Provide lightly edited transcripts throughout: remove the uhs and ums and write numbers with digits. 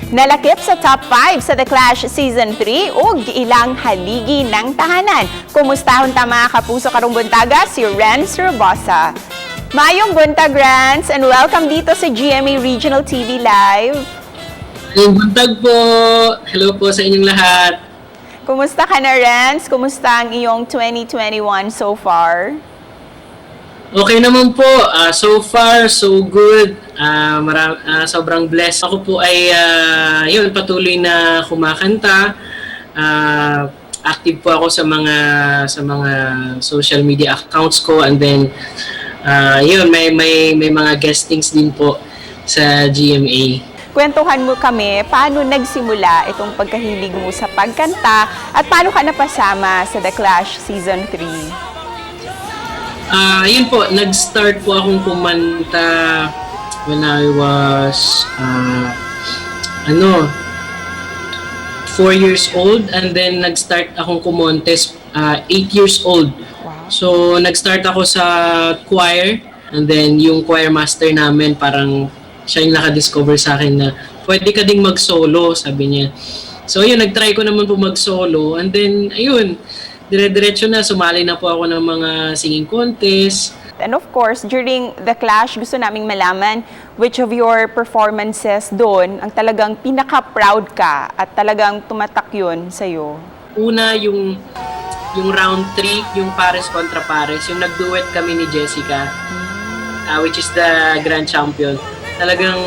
Nalakip sa top 5 sa The Clash Season 3 ug ilang haligi ng tahanan. Kumustahon ta mga kapuso karong buntaga si Renz Robosa. Mayong buntag, Renz, and welcome dito sa GMA Regional TV Live. Mayong buntag po. Hello po sa inyong lahat. Kumusta ka na, Renz? Kumusta ang iyong 2021 so far? Okay naman po. So far, so good. Sobrang blessed. Ako po ay patuloy na kumakanta. Active po ako sa mga social media accounts ko, and then may mga guestings din po sa GMA. Kwentuhan mo kami, paano nagsimula itong pagkahilig mo sa pagkanta at paano ka napasama sa The Clash Season 3? Yun po, nag-start po akong kumanta when I was 4 years old, and then nag-start akong kumontes 8 years old. Wow. So nag-start ako sa choir, and then yung choir master namin parang siya yung naka-discover sa akin na pwede ka ding mag-solo, sabi niya. So yun, nag-try ko naman po mag-solo, and then ayun, dire-diretso na, sumali na po ako ng mga singing contest. And of course, during The Clash, gusto naming malaman which of your performances doon ang talagang pinaka-proud ka at talagang tumatak yun sa'yo. Una, yung round 3, yung Pares kontra Pares, yung nag-duet kami ni Jessica, which is the grand champion. Talagang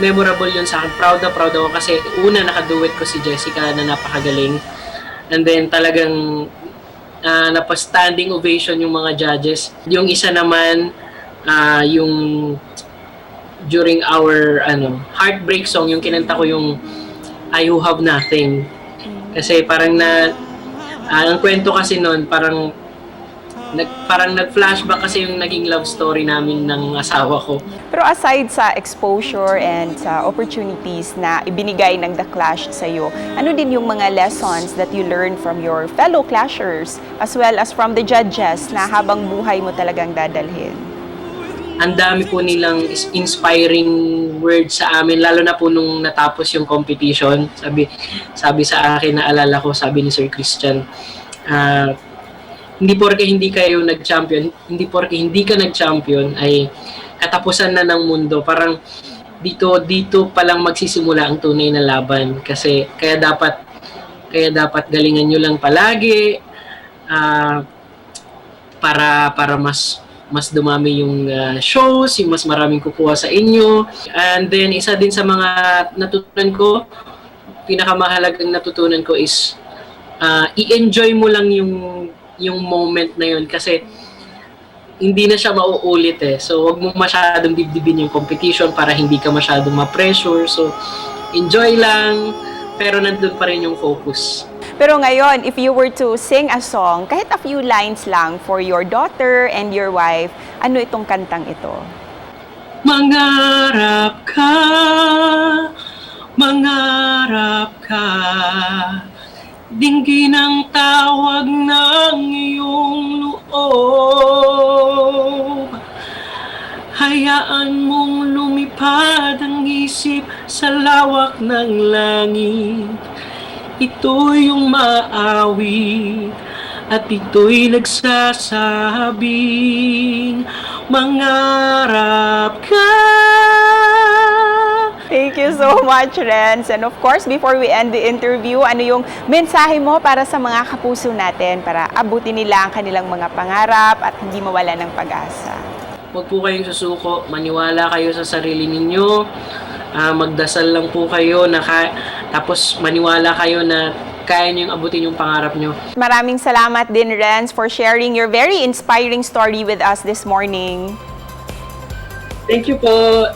memorable yun sa akin. Proud ako kasi una naka-duet ko si Jessica na napakagaling. And then talagang napa-standing ovation yung mga judges. Yung isa naman, yung during our heartbreak song, yung kinanta ko yung I Who Have Nothing. Kasi parang ang kwento kasi noon, parang nag-flashback kasi yung naging love story namin ng asawa ko. Pero aside sa exposure and sa opportunities na ibinigay ng The Clash sa'yo, ano din yung mga lessons that you learned from your fellow Clashers as well as from the judges na habang buhay mo talagang dadalhin? Ang dami po nilang inspiring words sa amin, lalo na po nung natapos yung competition. Sabi sa akin, naalala ko, sabi ni Sir Christian, hindi porke hindi kayo nag-champion, hindi porke hindi ka nag-champion ay katapusan na ng mundo. Parang dito pa lang magsisimula ang tunay na laban, kasi kaya dapat galingan nyo lang palagi para mas dumami yung shows, yung mas maraming kukuha sa inyo. And then isa din sa mga natutunan ko, pinakamahalagang natutunan ko is i-enjoy mo lang yung moment na yun, kasi hindi na siya mauulit eh. So wag mo masyadong dibdibin yung competition para hindi ka masyadong ma-pressure. So enjoy lang, pero nandun pa rin yung focus. Pero ngayon, if you were to sing a song, kahit a few lines lang for your daughter and your wife, ano itong kantang ito? Mangarap ka, dinggin ang tawag ng iyong loob. Hayaan mong lumipad ang isip sa lawak ng langit. Ito'y yung maawit at ito'y nagsasabing mangarap ka. Thank you so much, Renz. And of course, before we end the interview, ano yung mensahe mo para sa mga kapuso natin para abutin nila ang kanilang mga pangarap at hindi mawala ng pag-asa? Huwag po kayong susuko, maniwala kayo sa sarili ninyo, magdasal lang po kayo, tapos maniwala kayo na kaya nyo yung abutin yung pangarap nyo. Maraming salamat din, Renz, for sharing your very inspiring story with us this morning. Thank you po.